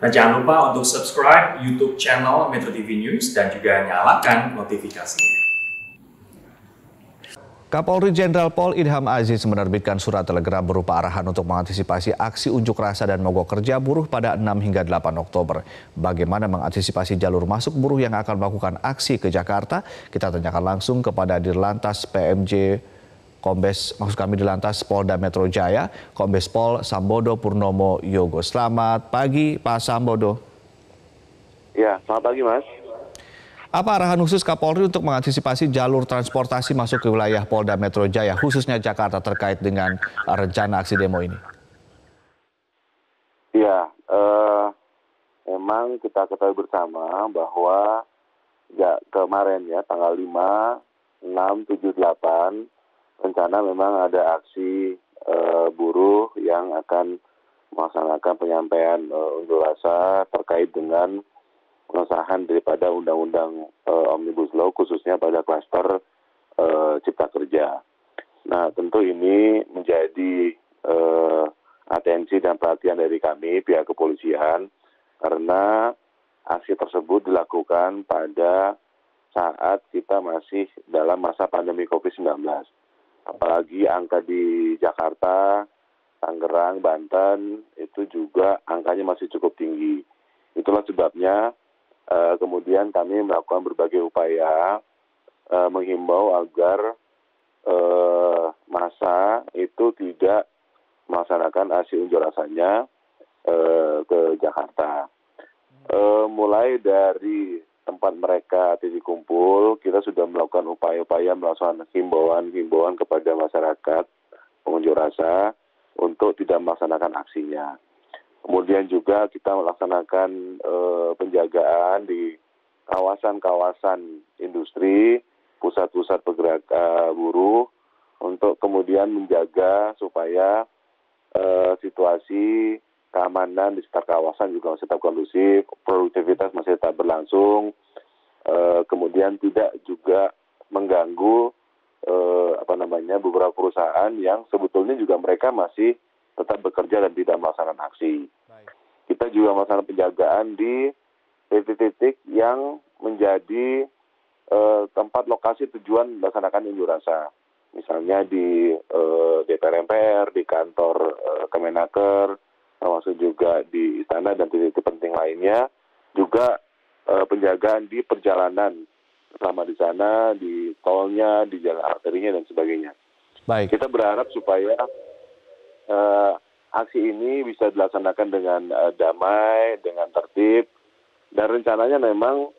Nah, jangan lupa untuk subscribe YouTube channel Metro TV News dan juga nyalakan notifikasinya. Kapolri Jenderal Pol Idham Aziz menerbitkan surat telegram berupa arahan untuk mengantisipasi aksi unjuk rasa dan mogok kerja buruh pada 6 hingga 8 Oktober. Bagaimana mengantisipasi jalur masuk buruh yang akan melakukan aksi ke Jakarta? Kita tanyakan langsung kepada Dirlantas PMJ Dirlantas Polda Metro Jaya, Kombes Pol Sambodo Purnomo Yogo. Selamat pagi, Pak Sambodo. Ya, selamat pagi, Mas. Apa arahan khusus Kapolri untuk mengantisipasi jalur transportasi masuk ke wilayah Polda Metro Jaya, khususnya Jakarta, terkait dengan rencana aksi demo ini? Ya, memang kita ketahui bersama bahwa kemarin ya, tanggal 5, 6, 7, 8, rencana memang ada aksi buruh yang akan melaksanakan penyampaian unjuk rasa terkait dengan pengesahan daripada Undang-Undang Omnibus Law, khususnya pada klaster Cipta Kerja. Nah, tentu ini menjadi atensi dan perhatian dari kami, pihak kepolisian, karena aksi tersebut dilakukan pada saat kita masih dalam masa pandemi COVID-19. Apalagi angka di Jakarta, Tangerang, Banten, itu juga angkanya masih cukup tinggi. Itulah sebabnya kemudian kami melakukan berbagai upaya menghimbau agar massa itu tidak melaksanakan aksi unjuk rasanya ke Jakarta. Mulai dari tempat mereka titik kumpul, kita sudah melakukan upaya-upaya melaksanakan himbauan kepada masyarakat pengunjuk rasa untuk tidak melaksanakan aksinya. Kemudian juga kita melaksanakan penjagaan di kawasan-kawasan industri, pusat-pusat bergerak buruh, untuk kemudian menjaga supaya situasi keamanan di sekitar kawasan juga masih tetap kondusif, produktivitas masih tetap berlangsung, kemudian tidak juga mengganggu beberapa perusahaan yang sebetulnya juga mereka masih tetap bekerja dan tidak melaksanakan aksi. Kita juga melaksanakan penjagaan di titik-titik yang menjadi tempat lokasi tujuan melaksanakan unjuk rasa. Misalnya di DPR MPR, di kantor Kemenaker, termasuk juga di istana dan titik-titik penting lainnya. Juga penjagaan di perjalanan selama di sana, di tolnya, di jalan arterinya dan sebagainya. Baik. Kita berharap supaya aksi ini bisa dilaksanakan dengan damai, dengan tertib, dan rencananya memang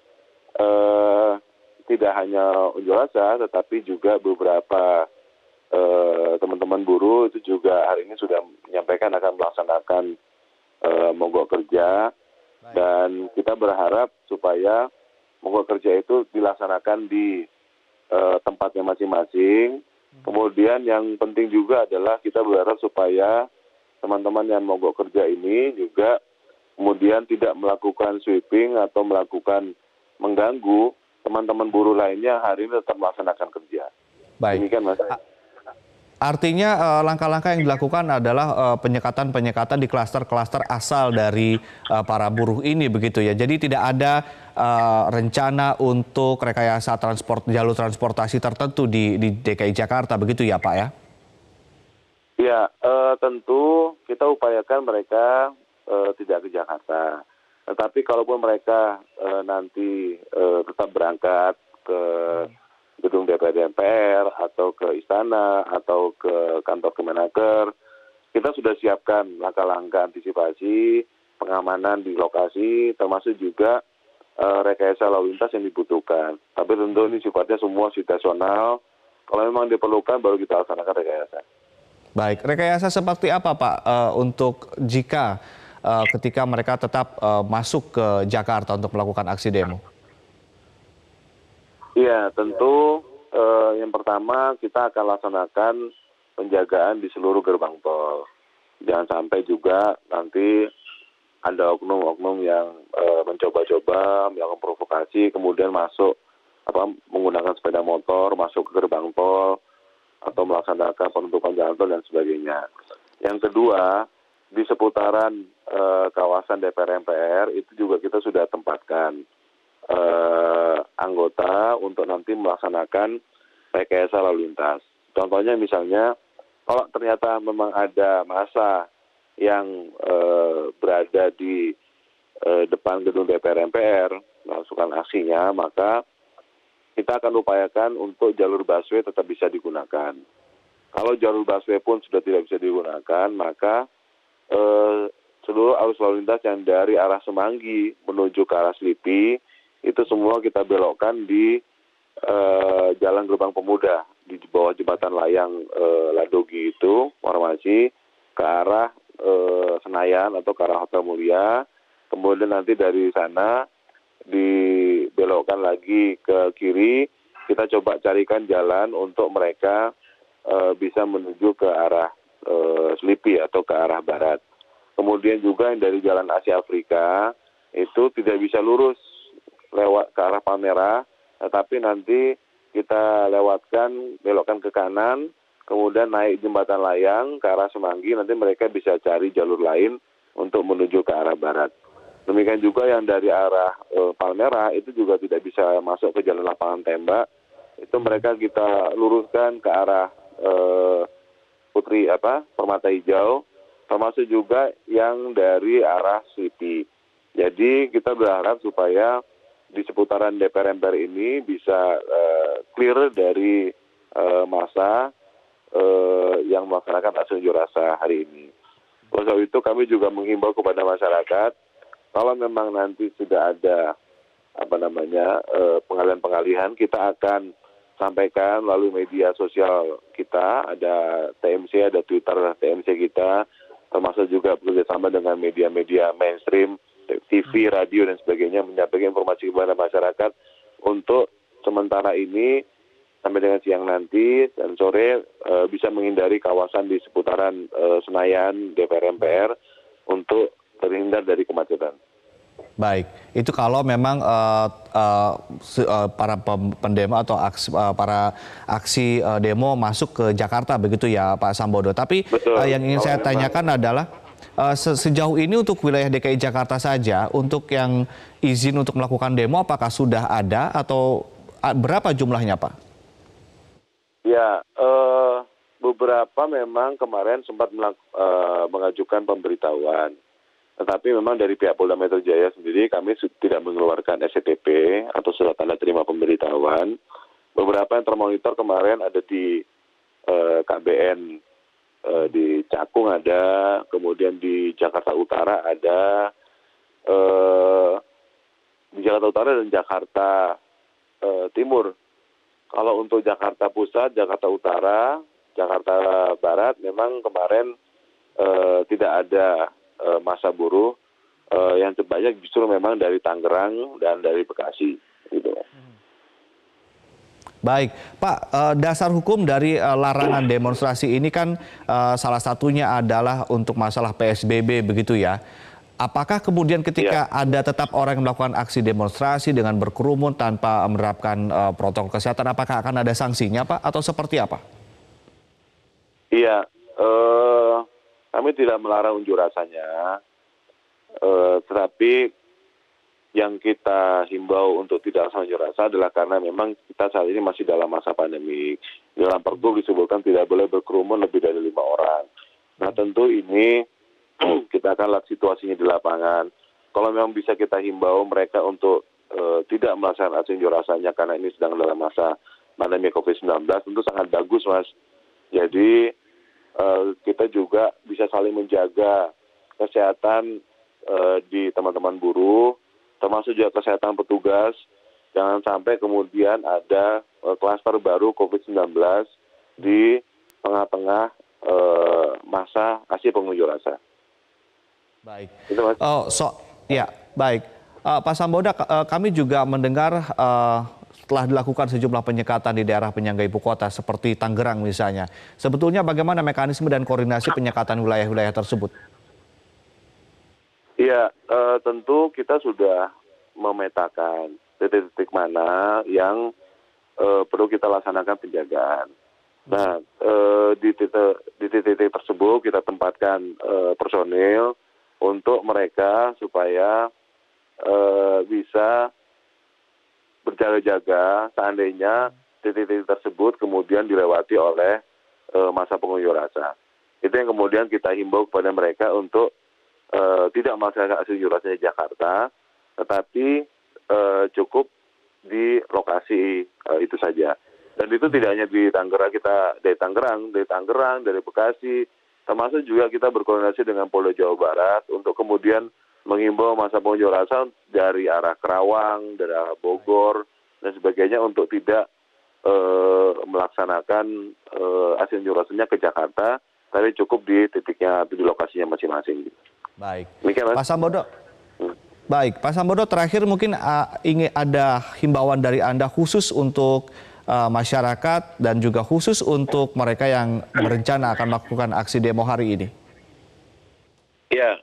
tidak hanya unjuk rasa, tetapi juga beberapa teman-teman buruh itu juga hari ini sudah menyampaikan akan melaksanakan mogok kerja. Baik. Dan kita berharap supaya mogok kerja itu dilaksanakan di tempatnya masing-masing. Kemudian yang penting juga adalah kita berharap supaya teman-teman yang mogok kerja ini juga kemudian tidak melakukan sweeping atau melakukan mengganggu teman-teman buruh lainnya hari ini tetap melaksanakan kerja. Baik. Demikian, Mas. Artinya langkah-langkah yang dilakukan adalah penyekatan di klaster-klaster asal dari para buruh ini, begitu ya. Jadi tidak ada rencana untuk rekayasa jalur transportasi tertentu di DKI Jakarta, begitu ya, Pak ya? Ya, tentu kita upayakan mereka tidak ke Jakarta. Tetapi kalaupun mereka nanti tetap berangkat ke gedung DPR MPR atau ke istana atau ke kantor Kemenaker, kita sudah siapkan langkah-langkah antisipasi pengamanan di lokasi, termasuk juga rekayasa lalu lintas yang dibutuhkan. Tapi tentu ini sifatnya semua situasional. Kalau memang diperlukan baru kita laksanakan rekayasa. Baik, rekayasa seperti apa, Pak, untuk jika ketika mereka tetap masuk ke Jakarta untuk melakukan aksi demo? Iya, tentu yang pertama kita akan laksanakan penjagaan di seluruh gerbang tol. Jangan sampai juga nanti ada oknum-oknum yang mencoba-coba melakukan provokasi, kemudian masuk menggunakan sepeda motor masuk ke gerbang tol atau melaksanakan penutupan jalan tol dan sebagainya. Yang kedua, di seputaran kawasan DPR MPR itu juga kita sudah tempatkan anggota untuk nanti melaksanakan rekayasa lalu lintas. Contohnya misalnya kalau ternyata memang ada massa yang berada di depan gedung DPR MPR melakukan aksinya, maka kita akan upayakan untuk jalur busway tetap bisa digunakan. Kalau jalur busway pun sudah tidak bisa digunakan, maka seluruh arus lalu lintas yang dari arah Semanggi menuju ke arah Selipi itu semua kita belokkan di Jalan Gerbang Pemuda di bawah jembatan layang Ladogi itu, formasi ke arah Senayan atau ke arah Hotel Mulia. Kemudian nanti dari sana dibelokkan lagi ke kiri. Kita coba carikan jalan untuk mereka bisa menuju ke arah Selipi atau ke arah barat. Kemudian juga yang dari Jalan Asia Afrika itu tidak bisa lurus lewat ke arah Palmerah, tetapi nanti kita belokkan ke kanan, kemudian naik jembatan layang ke arah Semanggi, nanti mereka bisa cari jalur lain untuk menuju ke arah barat. Demikian juga yang dari arah Palmerah itu juga tidak bisa masuk ke jalan lapangan tembak, itu mereka kita luruskan ke arah Permata Hijau, termasuk juga yang dari arah Selipi. Jadi kita berharap supaya di seputaran DPR MPR ini bisa clear dari massa yang melaksanakan aksi unjuk rasa hari ini. Oleh sebab itu kami juga menghimbau kepada masyarakat, kalau memang nanti sudah ada pengalihan-pengalihan, kita akan sampaikan melalui media sosial kita, ada TMC, ada Twitter TMC kita, termasuk juga bekerjasama dengan media-media mainstream, TV, radio, dan sebagainya, menyampaikan informasi kepada masyarakat untuk sementara ini sampai dengan siang nanti dan sore bisa menghindari kawasan di seputaran Senayan, DPR MPR untuk terhindar dari kemacetan. Baik, itu kalau memang para pendemo atau para aksi demo masuk ke Jakarta begitu ya Pak Sambodo. Tapi yang ingin saya tanyakan adalah sejauh ini untuk wilayah DKI Jakarta saja, untuk yang izin untuk melakukan demo apakah sudah ada atau berapa jumlahnya Pak? Ya, beberapa memang kemarin sempat mengajukan pemberitahuan. Tetapi memang dari pihak Polda Metro Jaya sendiri kami tidak mengeluarkan SCTP atau surat tanda terima pemberitahuan. Beberapa yang termonitor kemarin ada di KBN di Cakung ada, kemudian di Jakarta Utara ada, di Jakarta Utara dan Jakarta Timur. Kalau untuk Jakarta Pusat, Jakarta Utara, Jakarta Barat memang kemarin tidak ada massa buruh, yang terbanyak justru memang dari Tangerang dan dari Bekasi. Gitu. Baik, Pak, dasar hukum dari larangan demonstrasi ini kan salah satunya adalah untuk masalah PSBB begitu ya. Apakah kemudian ketika ada tetap orang yang melakukan aksi demonstrasi dengan berkerumun tanpa menerapkan protokol kesehatan, apakah akan ada sanksinya Pak atau seperti apa? Iya, kami tidak melarang unjuk rasanya, tetapi yang kita himbau untuk tidak unjuk rasa adalah karena memang kita saat ini masih dalam masa pandemi. Dalam Pergub disebutkan tidak boleh berkerumun lebih dari 5 orang. Nah tentu ini kita akan lihat situasinya di lapangan. Kalau memang bisa kita himbau mereka untuk tidak melaksanakan aksi unjuk rasanya karena ini sedang dalam masa pandemi COVID-19, tentu sangat bagus Mas. Jadi kita juga bisa saling menjaga kesehatan di teman-teman buruh, termasuk juga kesehatan petugas. Jangan sampai kemudian ada klaster baru COVID-19 di tengah-tengah masa aksi pengunjuk rasa. Baik. Itu, Mas. Baik. Pak Sambodo, kami juga mendengar telah dilakukan sejumlah penyekatan di daerah penyangga ibu kota seperti Tangerang misalnya. Sebetulnya bagaimana mekanisme dan koordinasi penyekatan wilayah-wilayah tersebut? Iya, tentu kita sudah memetakan titik-titik mana yang perlu kita laksanakan penjagaan. Nah, di titik-titik tersebut kita tempatkan personil untuk mereka supaya bisa berjaga-jaga seandainya titik-titik tersebut kemudian dilewati oleh masa pengunjuk rasa. Itu yang kemudian kita himbau kepada mereka untuk tidak melaksanakan aksi unjuk rasa di Jakarta, tetapi cukup di lokasi itu saja. Dan itu tidak hanya di Tangerang, dari Tangerang, dari Bekasi, termasuk juga kita berkoordinasi dengan Polda Jawa Barat untuk kemudian mengimbau masa pengunjuk rasa dari arah Kerawang, dari arah Bogor, dan sebagainya untuk tidak melaksanakan aksi unjuk rasanya ke Jakarta, tapi cukup di titiknya, di lokasinya masing-masing. Baik. Demikian, Mas. Pak Sambodo. Baik, Pak Sambodo, terakhir mungkin ingin ada himbauan dari Anda khusus untuk masyarakat dan juga khusus untuk mereka yang berencana akan melakukan aksi demo hari ini. Ya,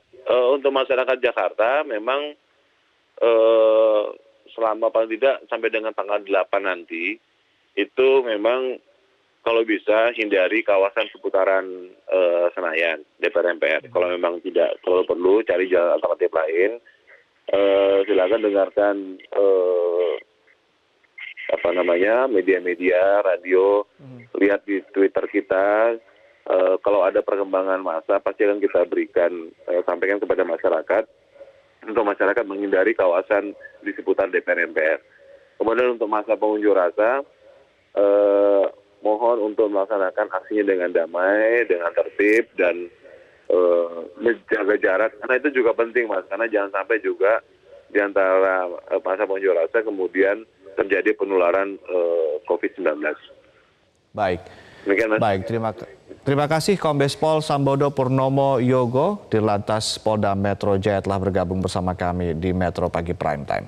untuk masyarakat Jakarta memang selama paling tidak sampai dengan tanggal 8 nanti, itu memang kalau bisa hindari kawasan seputaran Senayan, DPR MPR. Kalau memang tidak terlalu perlu, cari jalan alternatif lain. Silakan dengarkan media-media, radio, lihat di Twitter kita. Kalau ada perkembangan massa pasti akan kita berikan, sampaikan kepada masyarakat untuk masyarakat menghindari kawasan di seputar DPR MPR. Kemudian untuk masa pengunjuk rasa, mohon untuk melaksanakan aksinya dengan damai, dengan tertib dan menjaga jarak, karena itu juga penting, Mas, karena jangan sampai juga di antara masa pengunjuk rasa kemudian terjadi penularan COVID-19. Baik. Demikian, Mas. Baik, terima kasih Kombes Pol Sambodo Purnomo Yogo, Dirlantas Polda Metro Jaya telah bergabung bersama kami di Metro Pagi Prime Time.